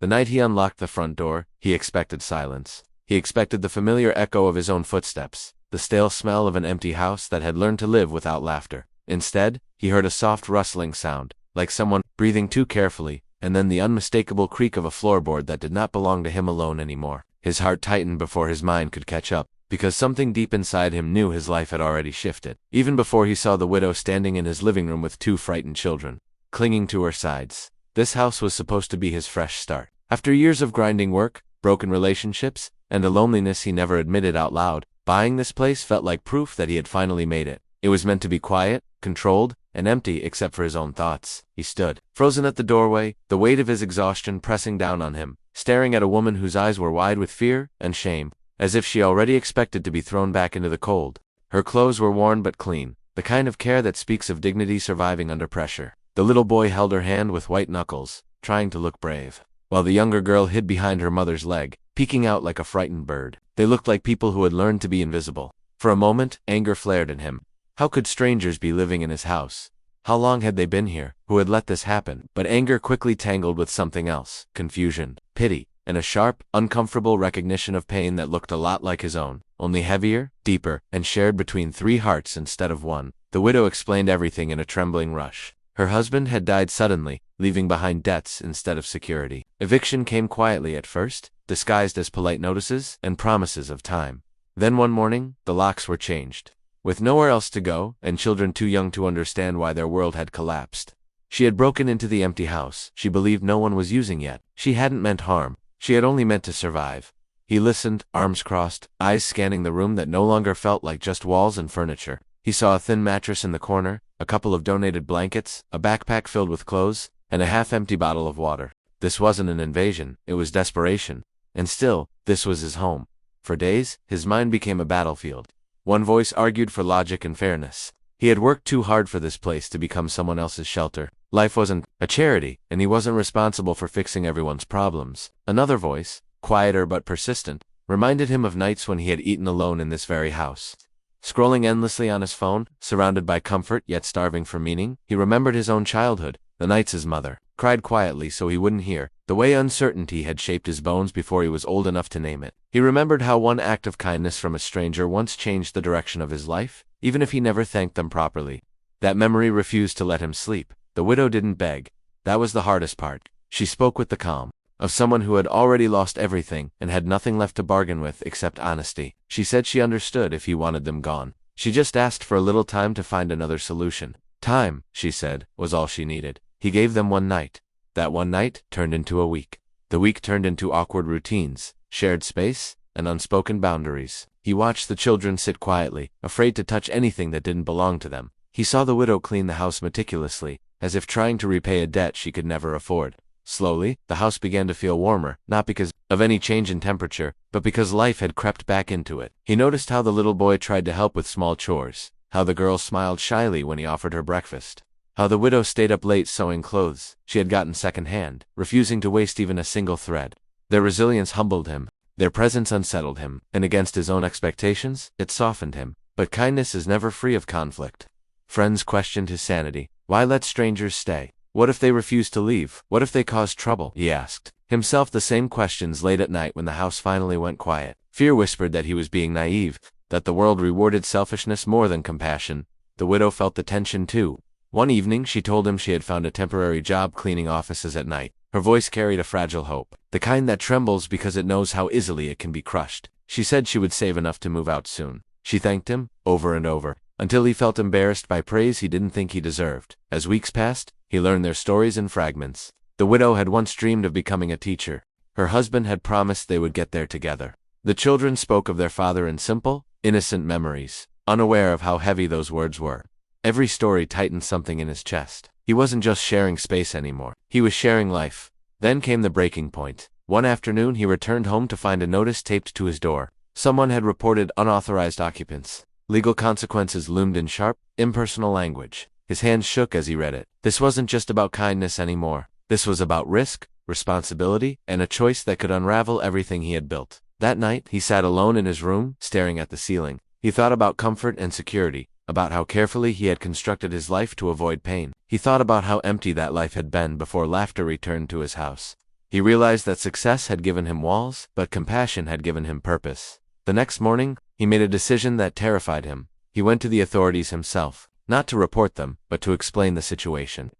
The night he unlocked the front door, he expected silence. He expected the familiar echo of his own footsteps, the stale smell of an empty house that had learned to live without laughter. Instead, he heard a soft rustling sound, like someone breathing too carefully, and then the unmistakable creak of a floorboard that did not belong to him alone anymore. His heart tightened before his mind could catch up, because something deep inside him knew his life had already shifted. Even before he saw the widow standing in his living room with two frightened children, clinging to her sides. This house was supposed to be his fresh start. After years of grinding work, broken relationships, and a loneliness he never admitted out loud, buying this place felt like proof that he had finally made it. It was meant to be quiet, controlled, and empty except for his own thoughts. He stood, frozen at the doorway, the weight of his exhaustion pressing down on him, staring at a woman whose eyes were wide with fear and shame, as if she already expected to be thrown back into the cold. Her clothes were worn but clean, the kind of care that speaks of dignity surviving under pressure. The little boy held her hand with white knuckles, trying to look brave, while the younger girl hid behind her mother's leg, peeking out like a frightened bird. They looked like people who had learned to be invisible. For a moment, anger flared in him. How could strangers be living in his house? How long had they been here? Who had let this happen? But anger quickly tangled with something else: confusion, pity, and a sharp, uncomfortable recognition of pain that looked a lot like his own, only heavier, deeper, and shared between three hearts instead of one. The widow explained everything in a trembling rush. Her husband had died suddenly, leaving behind debts instead of security. Eviction came quietly at first, disguised as polite notices and promises of time. Then one morning, the locks were changed. With nowhere else to go, and children too young to understand why their world had collapsed. She had broken into the empty house she believed no one was using yet. She hadn't meant harm. She had only meant to survive. He listened, arms crossed, eyes scanning the room that no longer felt like just walls and furniture. He saw a thin mattress in the corner, a couple of donated blankets, a backpack filled with clothes, and a half-empty bottle of water. This wasn't an invasion, it was desperation. And still, this was his home. For days, his mind became a battlefield. One voice argued for logic and fairness. He had worked too hard for this place to become someone else's shelter. Life wasn't a charity, and he wasn't responsible for fixing everyone's problems. Another voice, quieter but persistent, reminded him of nights when he had eaten alone in this very house. Scrolling endlessly on his phone, surrounded by comfort yet starving for meaning, he remembered his own childhood, the nights his mother cried quietly so he wouldn't hear, the way uncertainty had shaped his bones before he was old enough to name it. He remembered how one act of kindness from a stranger once changed the direction of his life, even if he never thanked them properly. That memory refused to let him sleep. The widow didn't beg. That was the hardest part. She spoke with the calm of someone who had already lost everything and had nothing left to bargain with except honesty. She said she understood if he wanted them gone. She just asked for a little time to find another solution. Time, she said, was all she needed. He gave them one night. That one night turned into a week. The week turned into awkward routines, shared space, and unspoken boundaries. He watched the children sit quietly, afraid to touch anything that didn't belong to them. He saw the widow clean the house meticulously, as if trying to repay a debt she could never afford. Slowly, the house began to feel warmer, not because of any change in temperature, but because life had crept back into it. He noticed how the little boy tried to help with small chores, how the girl smiled shyly when he offered her breakfast, how the widow stayed up late sewing clothes she had gotten secondhand, refusing to waste even a single thread. Their resilience humbled him, their presence unsettled him, and against his own expectations, it softened him. But kindness is never free of conflict. Friends questioned his sanity. Why let strangers stay? What if they refused to leave? What if they caused trouble? He asked himself the same questions late at night when the house finally went quiet. Fear whispered that he was being naive, that the world rewarded selfishness more than compassion. The widow felt the tension too. One evening she told him she had found a temporary job cleaning offices at night. Her voice carried a fragile hope, the kind that trembles because it knows how easily it can be crushed. She said she would save enough to move out soon. She thanked him, over and over, until he felt embarrassed by praise he didn't think he deserved. As weeks passed, he learned their stories in fragments. The widow had once dreamed of becoming a teacher. Her husband had promised they would get there together. The children spoke of their father in simple, innocent memories, unaware of how heavy those words were. Every story tightened something in his chest. He wasn't just sharing space anymore. He was sharing life. Then came the breaking point. One afternoon he returned home to find a notice taped to his door. Someone had reported unauthorized occupants. Legal consequences loomed in sharp, impersonal language. His hands shook as he read it. This wasn't just about kindness anymore. This was about risk, responsibility, and a choice that could unravel everything he had built. That night, he sat alone in his room, staring at the ceiling. He thought about comfort and security, about how carefully he had constructed his life to avoid pain. He thought about how empty that life had been before laughter returned to his house. He realized that success had given him walls, but compassion had given him purpose. The next morning, he made a decision that terrified him. He went to the authorities himself, not to report them, but to explain the situation.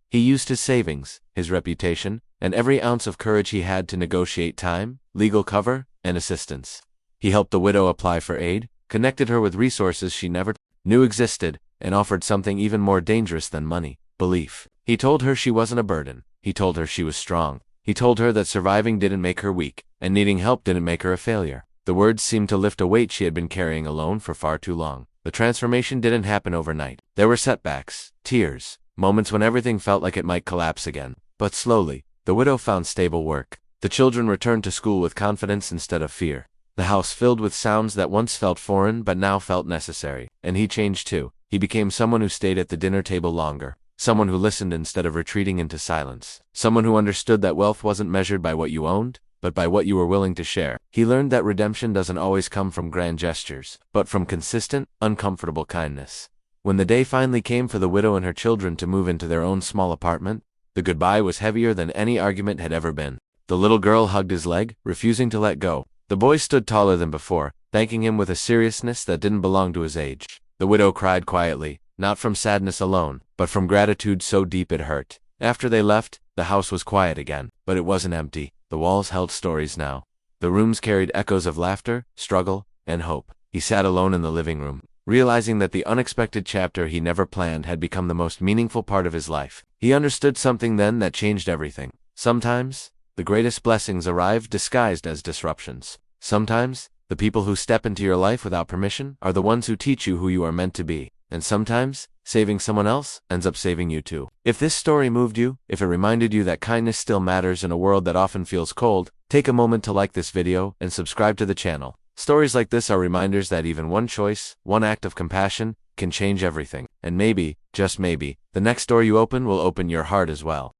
He used his savings, his reputation, and every ounce of courage he had to negotiate time, legal cover, and assistance. He helped the widow apply for aid, connected her with resources she never knew existed, and offered something even more dangerous than money: belief. He told her she wasn't a burden. He told her she was strong. He told her that surviving didn't make her weak, and needing help didn't make her a failure. The words seemed to lift a weight she had been carrying alone for far too long. The transformation didn't happen overnight. There were setbacks, tears, moments when everything felt like it might collapse again. But slowly, the widow found stable work. The children returned to school with confidence instead of fear. The house filled with sounds that once felt foreign but now felt necessary. And he changed too. He became someone who stayed at the dinner table longer. Someone who listened instead of retreating into silence. Someone who understood that wealth wasn't measured by what you owned, but by what you were willing to share. He learned that redemption doesn't always come from grand gestures, but from consistent, uncomfortable kindness. When the day finally came for the widow and her children to move into their own small apartment, the goodbye was heavier than any argument had ever been. The little girl hugged his leg, refusing to let go. The boy stood taller than before, thanking him with a seriousness that didn't belong to his age. The widow cried quietly, not from sadness alone, but from gratitude so deep it hurt. After they left, the house was quiet again, but it wasn't empty. The walls held stories now. The rooms carried echoes of laughter, struggle, and hope. He sat alone in the living room, realizing that the unexpected chapter he never planned had become the most meaningful part of his life. He understood something then that changed everything. Sometimes, the greatest blessings arrive disguised as disruptions. Sometimes, the people who step into your life without permission are the ones who teach you who you are meant to be. And sometimes, saving someone else ends up saving you too. If this story moved you, if it reminded you that kindness still matters in a world that often feels cold, take a moment to like this video and subscribe to the channel. Stories like this are reminders that even one choice, one act of compassion, can change everything. And maybe, just maybe, the next door you open will open your heart as well.